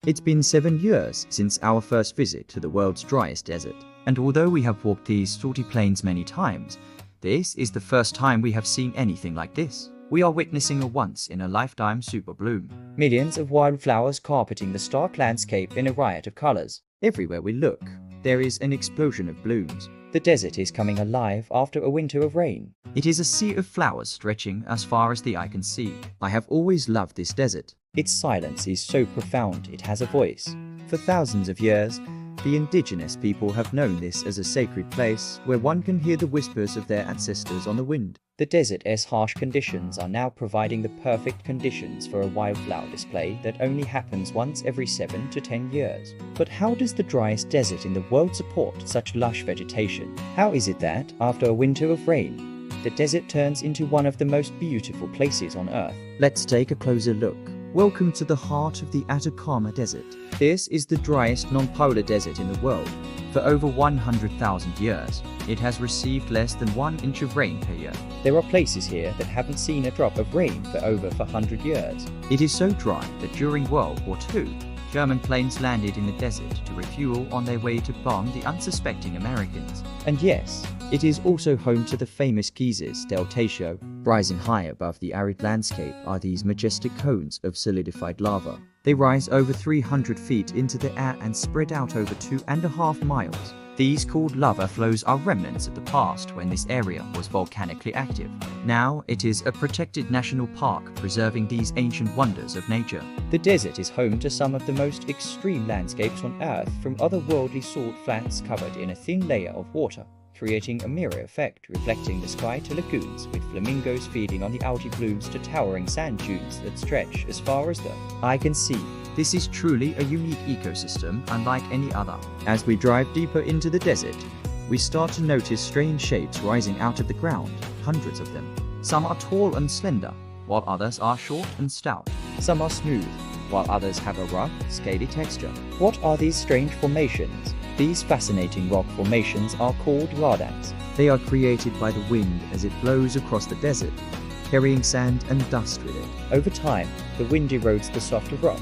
It's been 7 years since our first visit to the world's driest desert, and although we have walked these salty plains many times, this is the first time we have seen anything like this. We are witnessing a once-in-a-lifetime super bloom. Millions of wildflowers carpeting the stark landscape in a riot of colors. Everywhere we look, there is an explosion of blooms. The desert is coming alive after a winter of rain. It is a sea of flowers stretching as far as the eye can see. I have always loved this desert. Its silence is so profound it has a voice. For thousands of years, the indigenous people have known this as a sacred place where one can hear the whispers of their ancestors on the wind. The desert's harsh conditions are now providing the perfect conditions for a wildflower display that only happens once every 7 to 10 years. But how does the driest desert in the world support such lush vegetation? How is it that, after a winter of rain, the desert turns into one of the most beautiful places on Earth? Let's take a closer look. Welcome to the heart of the Atacama Desert. This is the driest non-polar desert in the world. For over 100,000 years, it has received less than 1 inch of rain per year. There are places here that haven't seen a drop of rain for over 400 years. It is so dry that during World War II, German planes landed in the desert to refuel on their way to bomb the unsuspecting Americans. And yes, it is also home to the famous geysers del Techo. Rising high above the arid landscape are these majestic cones of solidified lava. They rise over 300 feet into the air and spread out over 2.5 miles. These cooled lava flows are remnants of the past when this area was volcanically active. Now it is a protected national park preserving these ancient wonders of nature. The desert is home to some of the most extreme landscapes on Earth, from otherworldly salt flats covered in a thin layer of water, creating a mirror effect reflecting the sky, to lagoons with flamingos feeding on the algae blooms, to towering sand dunes that stretch as far as the eye can see. This is truly a unique ecosystem unlike any other. As we drive deeper into the desert, we start to notice strange shapes rising out of the ground, hundreds of them. Some are tall and slender, while others are short and stout. Some are smooth, while others have a rough, scaly texture. What are these strange formations? These fascinating rock formations are called ladans. They are created by the wind as it blows across the desert, carrying sand and dust with it. Over time, the wind erodes the softer rock,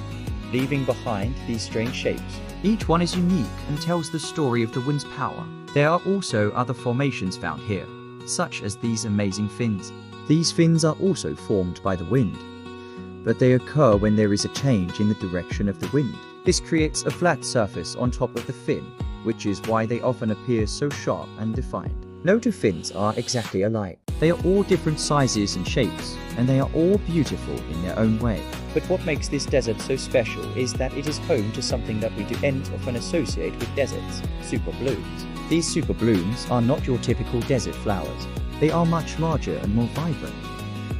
leaving behind these strange shapes. Each one is unique and tells the story of the wind's power. There are also other formations found here, such as these amazing fins. These fins are also formed by the wind, but they occur when there is a change in the direction of the wind. This creates a flat surface on top of the fin, which is why they often appear so sharp and defined. No two fins are exactly alike. They are all different sizes and shapes, and they are all beautiful in their own way. But what makes this desert so special is that it is home to something that we do often associate with deserts: super blooms. These super blooms are not your typical desert flowers. They are much larger and more vibrant,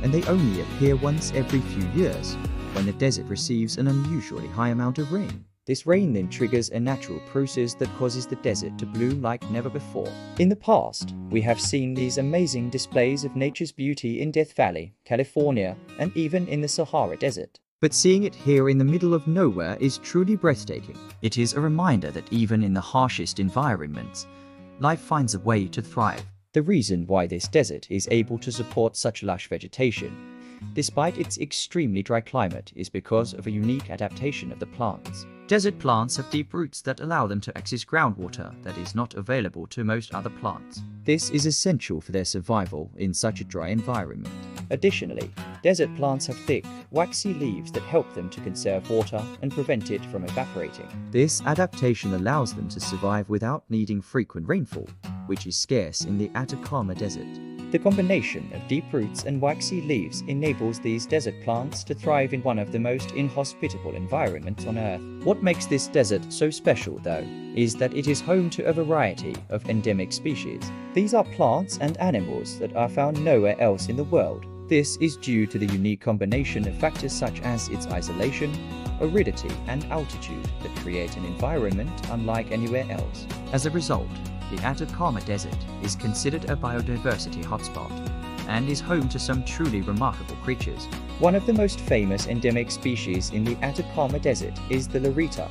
and they only appear once every few years, when the desert receives an unusually high amount of rain. This rain then triggers a natural process that causes the desert to bloom like never before. In the past, we have seen these amazing displays of nature's beauty in Death Valley, California, and even in the Sahara Desert. But seeing it here in the middle of nowhere is truly breathtaking. It is a reminder that even in the harshest environments, life finds a way to thrive. The reason why this desert is able to support such lush vegetation, despite its extremely dry climate, is because of a unique adaptation of the plants. Desert plants have deep roots that allow them to access groundwater that is not available to most other plants. This is essential for their survival in such a dry environment. Additionally, desert plants have thick, waxy leaves that help them to conserve water and prevent it from evaporating. This adaptation allows them to survive without needing frequent rainfall, which is scarce in the Atacama Desert. The combination of deep roots and waxy leaves enables these desert plants to thrive in one of the most inhospitable environments on Earth. What makes this desert so special, though, is that it is home to a variety of endemic species. These are plants and animals that are found nowhere else in the world. This is due to the unique combination of factors such as its isolation, aridity, and altitude that create an environment unlike anywhere else. As a result, the Atacama Desert is considered a biodiversity hotspot and is home to some truly remarkable creatures. One of the most famous endemic species in the Atacama Desert is the lorita,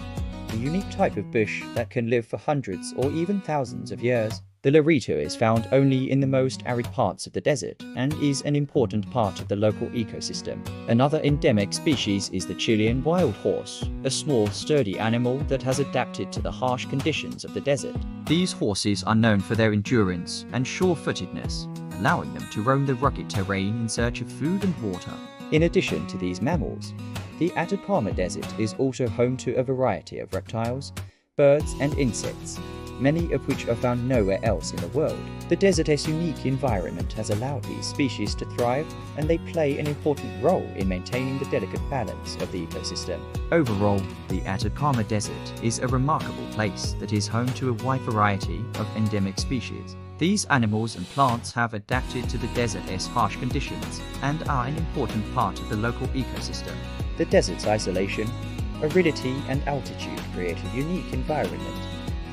a unique type of bush that can live for hundreds or even thousands of years. The The lorito is found only in the most arid parts of the desert and is an important part of the local ecosystem. Another endemic species is the Chilean wild horse, a small, sturdy animal that has adapted to the harsh conditions of the desert. These horses are known for their endurance and sure-footedness, allowing them to roam the rugged terrain in search of food and water. In addition to these mammals, the Atacama Desert is also home to a variety of reptiles, birds and insects, many of which are found nowhere else in the world. The desert's unique environment has allowed these species to thrive, and they play an important role in maintaining the delicate balance of the ecosystem. Overall, the Atacama Desert is a remarkable place that is home to a wide variety of endemic species. These animals and plants have adapted to the desert's harsh conditions and are an important part of the local ecosystem. The desert's isolation, aridity and altitude create a unique environment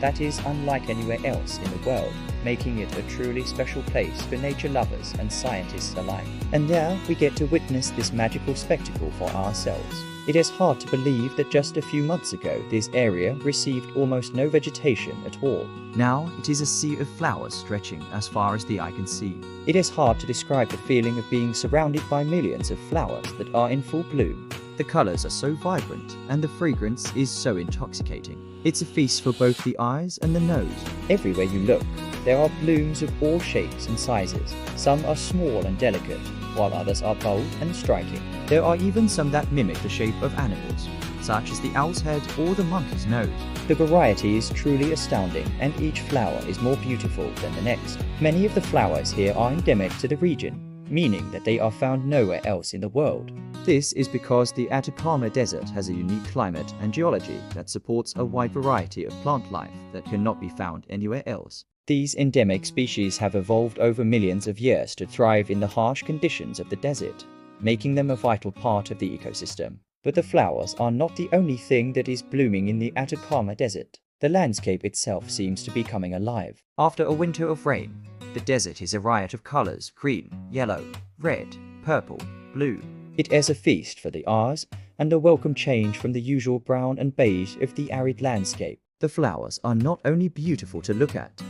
that is unlike anywhere else in the world, making it a truly special place for nature lovers and scientists alike. And now we get to witness this magical spectacle for ourselves. It is hard to believe that just a few months ago this area received almost no vegetation at all. Now it is a sea of flowers stretching as far as the eye can see. It is hard to describe the feeling of being surrounded by millions of flowers that are in full bloom. The colors are so vibrant and the fragrance is so intoxicating. It's a feast for both the eyes and the nose. Everywhere you look, there are blooms of all shapes and sizes. Some are small and delicate, while others are bold and striking. There are even some that mimic the shape of animals, such as the owl's head or the monkey's nose. The variety is truly astounding, and each flower is more beautiful than the next. Many of the flowers here are endemic to the region, meaning that they are found nowhere else in the world. This is because the Atacama Desert has a unique climate and geology that supports a wide variety of plant life that cannot be found anywhere else. These endemic species have evolved over millions of years to thrive in the harsh conditions of the desert, making them a vital part of the ecosystem. But the flowers are not the only thing that is blooming in the Atacama Desert. The landscape itself seems to be coming alive. After a winter of rain, the desert is a riot of colors: green, yellow, red, purple, blue. It is a feast for the eyes and a welcome change from the usual brown and beige of the arid landscape. The flowers are not only beautiful to look at,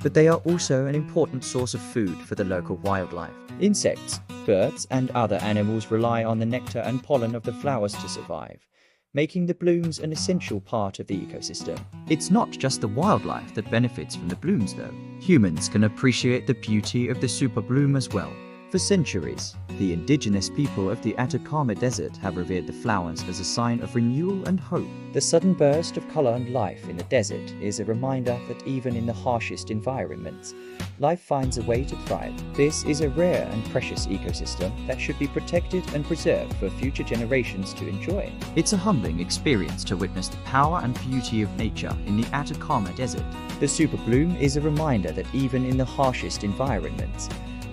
but they are also an important source of food for the local wildlife. Insects, birds, and other animals rely on the nectar and pollen of the flowers to survive, making the blooms an essential part of the ecosystem. It's not just the wildlife that benefits from the blooms though. Humans can appreciate the beauty of the super bloom as well. For centuries, the indigenous people of the Atacama Desert have revered the flowers as a sign of renewal and hope. The sudden burst of color and life in the desert is a reminder that even in the harshest environments, life finds a way to thrive. This is a rare and precious ecosystem that should be protected and preserved for future generations to enjoy. It's a humbling experience to witness the power and beauty of nature in the Atacama Desert. The super bloom is a reminder that even in the harshest environments,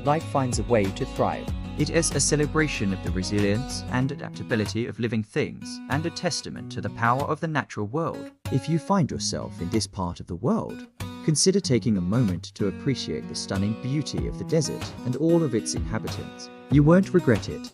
life finds a way to thrive. It is a celebration of the resilience and adaptability of living things and a testament to the power of the natural world. If you find yourself in this part of the world, consider taking a moment to appreciate the stunning beauty of the desert and all of its inhabitants. You won't regret it.